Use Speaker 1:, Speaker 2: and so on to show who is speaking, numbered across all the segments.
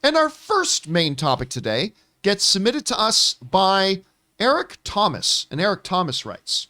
Speaker 1: And our first main topic today gets submitted to us by Eric Thomas. And Eric Thomas writes,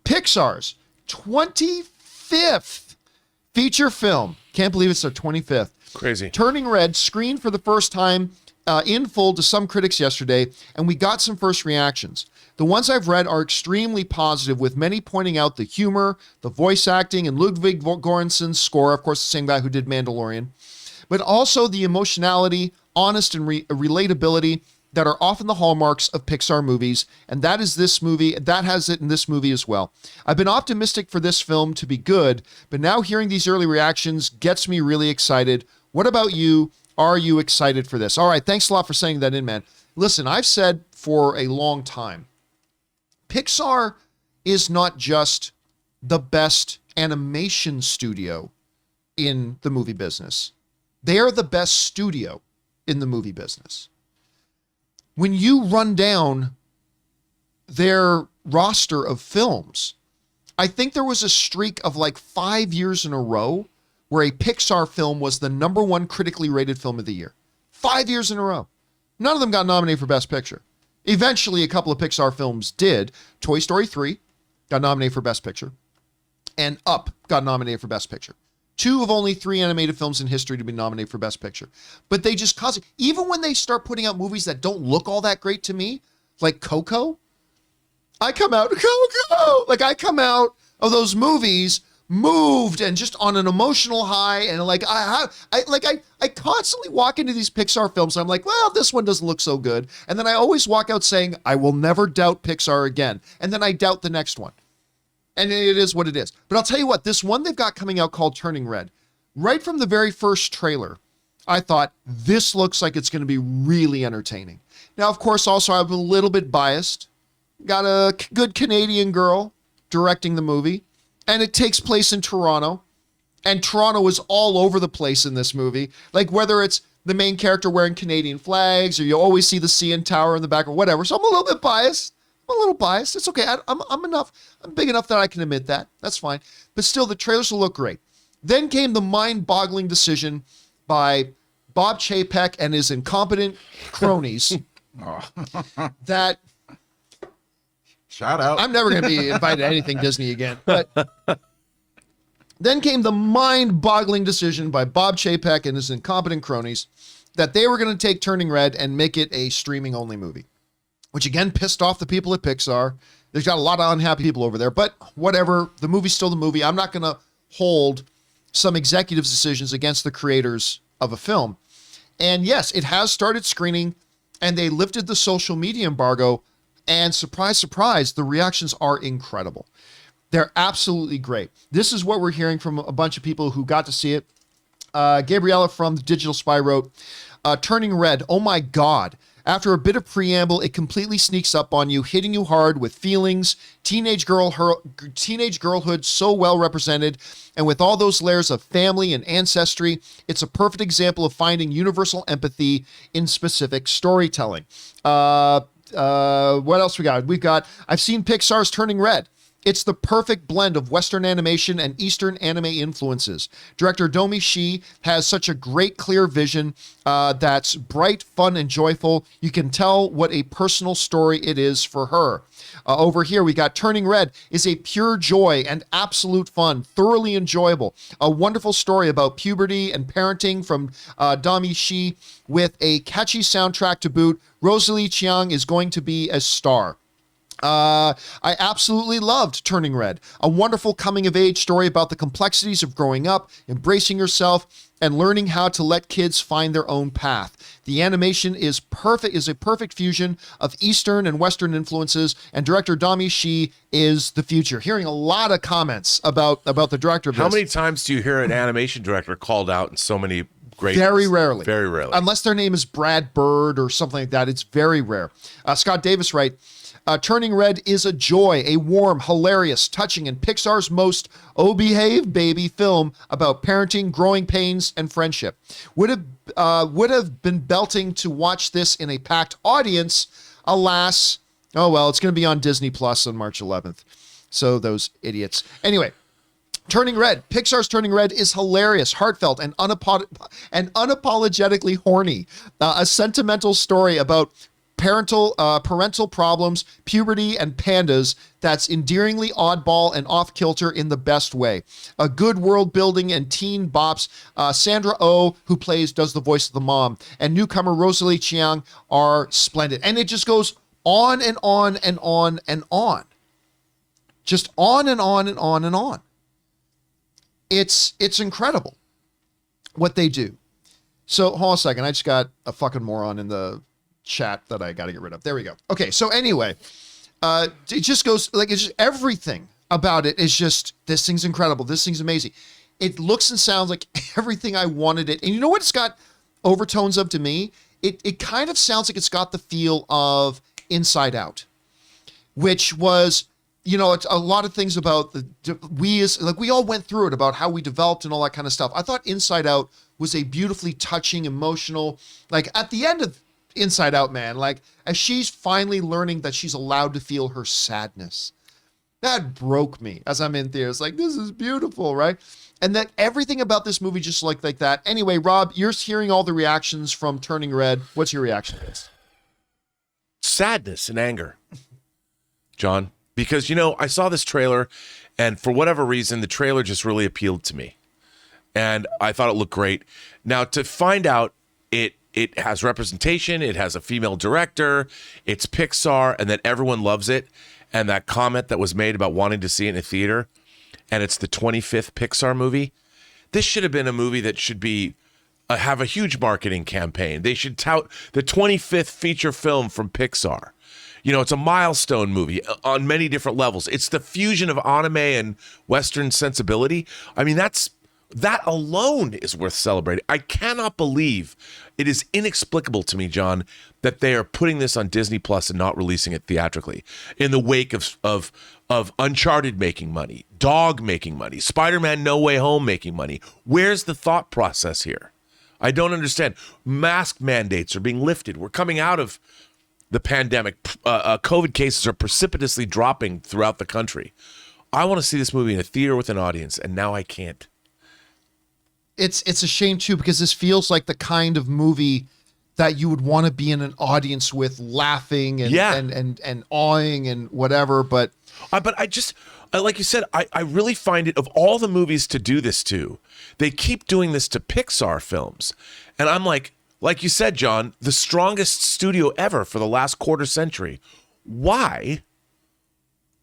Speaker 1: Pixar's 25th feature film. Can't believe it's their 25th.
Speaker 2: Crazy.
Speaker 1: Turning Red screened for the first time in full to some critics yesterday, and we got some first reactions. The ones I've read are extremely positive, with many pointing out the humor, the voice acting, and Ludwig Goransson's score, of course, the same guy who did Mandalorian, but also the emotionality, honest, and relatability that are often the hallmarks of Pixar movies, and that is this movie. That has it in this movie as well. I've been optimistic for this film to be good, but now hearing these early reactions gets me really excited. What about you? Are you excited for this? All right, thanks a lot for sending that in, man. Listen, I've said for a long time, Pixar is not just the best animation studio in the movie business. They are the best studio in the movie business. When you run down their roster of films, I think there was a streak of like 5 years in a row where a Pixar film was the number one critically rated film of the year. 5 years in a row. None of them got nominated for Best Picture. Eventually, a couple of Pixar films did. Toy Story 3 got nominated for Best Picture, and Up got nominated for Best Picture. 2 of only 3 animated films in history to be nominated for Best Picture. But they just cause it. Even when they start putting out movies that don't look all that great to me, like Coco, I come out of those movies moved and just on an emotional high, and like I constantly walk into these Pixar films and I'm like, well, this one doesn't look so good, and then I always walk out saying I will never doubt Pixar again, and then I doubt the next one, and it is what it is. But I'll tell you what, this one they've got coming out called Turning Red, right from the very first trailer, I thought this looks like it's going to be really entertaining. Now, of course, also I'm a little bit biased. Got a good Canadian girl directing the movie. And it takes place in Toronto. And Toronto is all over the place in this movie. Like whether it's the main character wearing Canadian flags, or you always see the CN Tower in the back, or whatever. So I'm a little bit biased. It's okay. I'm big enough that I can admit that. That's fine. But still, the trailers will look great. Then came the mind-boggling decision by Bob Chapek and his incompetent cronies that...
Speaker 3: Shout out.
Speaker 1: I'm never going to be invited to anything Disney again. But then came the mind-boggling decision by Bob Chapek and his incompetent cronies that they were going to take Turning Red and make it a streaming-only movie, which again pissed off the people at Pixar. There's got a lot of unhappy people over there, but whatever. The movie's still the movie. I'm not going to hold some executives' decisions against the creators of a film. And yes, it has started screening, and they lifted the social media embargo. And surprise, surprise, the reactions are incredible. They're absolutely great. This is what we're hearing from a bunch of people who got to see it. Gabriella from The Digital Spy wrote, Turning Red, oh my God. After a bit of preamble, it completely sneaks up on you, hitting you hard with feelings, teenage girlhood so well represented, and with all those layers of family and ancestry, it's a perfect example of finding universal empathy in specific storytelling. What else we got? I've seen Pixar's Turning Red. It's the perfect blend of Western animation and Eastern anime influences. Director Domi Shi has such a great, clear vision that's bright, fun, and joyful. You can tell what a personal story it is for her. Over here, we got Turning Red is a pure joy and absolute fun, thoroughly enjoyable. A wonderful story about puberty and parenting from Domi Shi with a catchy soundtrack to boot. Rosalie Chiang is going to be a star. I absolutely loved Turning Red, a wonderful coming-of-age story about the complexities of growing up, embracing yourself, and learning how to let kids find their own path. The animation is a perfect fusion of Eastern and Western influences, and director Domi Shi is the future. Hearing a lot of comments about the director of this.
Speaker 2: How many times do you hear an animation director called out in so many great...
Speaker 1: Very rarely.
Speaker 2: Very rarely.
Speaker 1: Unless their name is Brad Bird or something like that, it's very rare. Scott Davis writes, Turning Red is a joy, a warm, hilarious, touching, and Pixar's most behave baby film about parenting, growing pains, and friendship. Would have been belting to watch this in a packed audience. Alas, oh well, it's going to be on Disney Plus on March 11th. So those idiots. Anyway, Turning Red. Pixar's Turning Red is hilarious, heartfelt, and unapologetically horny. A sentimental story about parental problems, puberty, and pandas that's endearingly oddball and off-kilter in the best way. A good world building and teen bops. Sandra Oh, who does the voice of the mom, and newcomer Rosalie Chiang are splendid. And it just goes on and on and on and on. Just on and on and on and on. It's incredible what they do. So hold on a second. I just got a fucking moron in the chat that I got to get rid of. There we go. Okay. So anyway, it just goes like, it's just everything about it is just, this thing's incredible. This thing's amazing. It looks and sounds like everything I wanted it. And you know what it's got overtones of to me? It kind of sounds like it's got the feel of Inside Out, which was, you know, it's a lot of things about we all went through it about how we developed and all that kind of stuff. I thought Inside Out was a beautifully touching, emotional, like at the end of Inside Out, man, like as she's finally learning that she's allowed to feel her sadness. That broke me as I'm in theaters. Like, this is beautiful, right? And that everything about this movie just like that. Anyway, Rob, you're hearing all the reactions from Turning Red. What's your reaction to this?
Speaker 2: Sadness and anger, John. Because, you know, I saw this trailer, and for whatever reason, the trailer just really appealed to me. And I thought it looked great. Now, to find out it has representation, it has a female director, it's Pixar, and that everyone loves it, and that comment that was made about wanting to see it in a theater, and it's the 25th Pixar movie, this should have been a movie that should be have a huge marketing campaign. They should tout the 25th feature film from Pixar. You know, it's a milestone movie on many different levels. It's the fusion of anime and Western sensibility. I mean, that alone is worth celebrating. I cannot believe, it is inexplicable to me, John, that they are putting this on Disney Plus and not releasing it theatrically in the wake of Uncharted making money, Dog making money, Spider-Man No Way Home making money. Where's the thought process here? I don't understand. Mask mandates are being lifted. We're coming out of the pandemic. COVID cases are precipitously dropping throughout the country. I want to see this movie in a theater with an audience, and now I can't.
Speaker 1: It's a shame too, because this feels like the kind of movie that you would want to be in an audience with, laughing and awing and whatever. But
Speaker 2: I just, like you said, I really find it, of all the movies to do this to, they keep doing this to Pixar films, and I'm like you said, John, the strongest studio ever for the last quarter century. Why?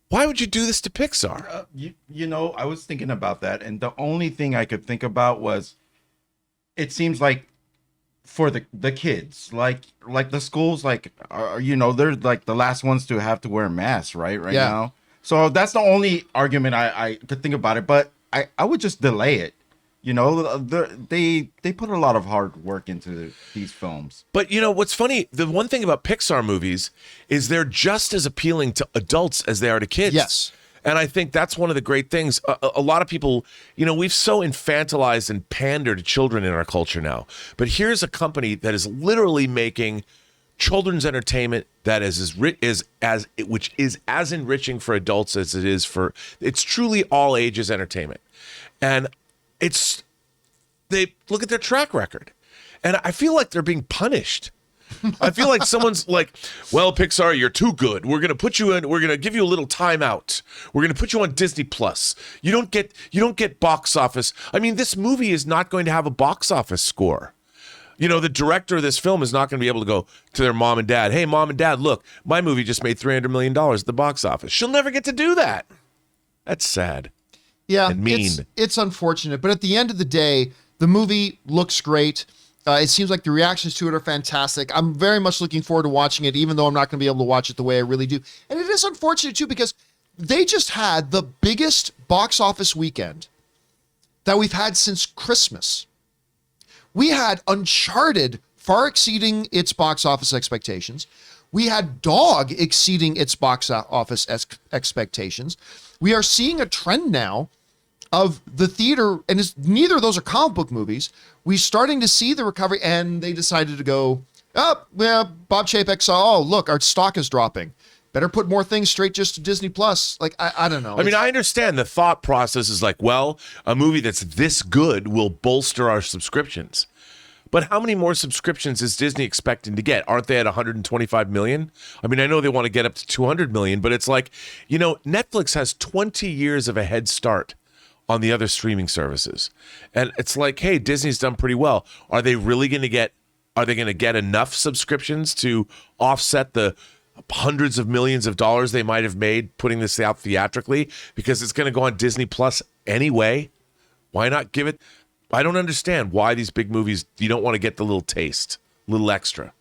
Speaker 2: Why would you do this to Pixar?
Speaker 3: You know, I was thinking about that, and the only thing I could think about was, it seems like for the kids, like the schools, like you know, they're like the last ones to have to wear masks, right now. So that's the only argument I could think about it. But I would just delay it. You know, they put a lot of hard work into these films. But,
Speaker 2: you know, what's funny, the one thing about Pixar movies is they're just as appealing to adults as they are to kids.
Speaker 1: Yes.
Speaker 2: And I think that's one of the great things. A lot of people, you know, we've so infantilized and pandered to children in our culture now. But here's a company that is literally making children's entertainment that which is as enriching for adults as it is for, it's truly all ages entertainment. And they look at their track record, and I feel like they're being punished. I feel like someone's like, well, Pixar, you're too good. We're going to put you in, we're going to give you a little timeout. We're going to put you on Disney Plus. You don't get box office. I mean, this movie is not going to have a box office score. You know, the director of this film is not going to be able to go to their mom and dad, hey, mom and dad, look, my movie just made $300 million at the box office. She'll never get to do that. That's sad.
Speaker 1: Yeah,
Speaker 2: and mean.
Speaker 1: It's unfortunate, but at the end of the day, the movie looks great. It seems like the reactions to it are fantastic. I'm very much looking forward to watching it, even though I'm not going to be able to watch it the way I really do. And it is unfortunate, too, because they just had the biggest box office weekend that we've had since Christmas. We had Uncharted far exceeding its box office expectations. We had Dog exceeding its box office expectations. We are seeing a trend now of the theater, and neither of those are comic book movies. We're starting to see the recovery, and they decided to go, oh, yeah, Bob Chapek saw, oh, look, our stock is dropping. better put more things straight just to Disney Plus. Like, I don't know.
Speaker 2: I mean, I understand the thought process is like, well, a movie that's this good will bolster our subscriptions. But how many more subscriptions is Disney expecting to get? Aren't they at 125 million? I mean, I know they want to get up to 200 million, but it's like, Netflix has 20 years of a head start on the other streaming services. And it's like, hey, Disney's done pretty well. Are they really going to get enough subscriptions to offset the hundreds of millions of dollars they might have made putting this out theatrically? Because it's going to go on Disney Plus anyway. Why not give it? I don't understand why these big movies, you don't want to get the little taste, little extra.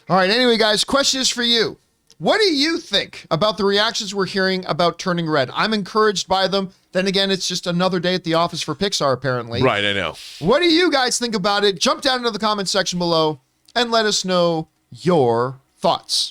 Speaker 1: All right. Anyway, guys, question is for you. What do you think about the reactions we're hearing about Turning Red? I'm encouraged by them. Then again, it's just another day at the office for Pixar, apparently.
Speaker 2: Right, I know.
Speaker 1: What do you guys think about it? Jump down into the comment section below and let us know your thoughts.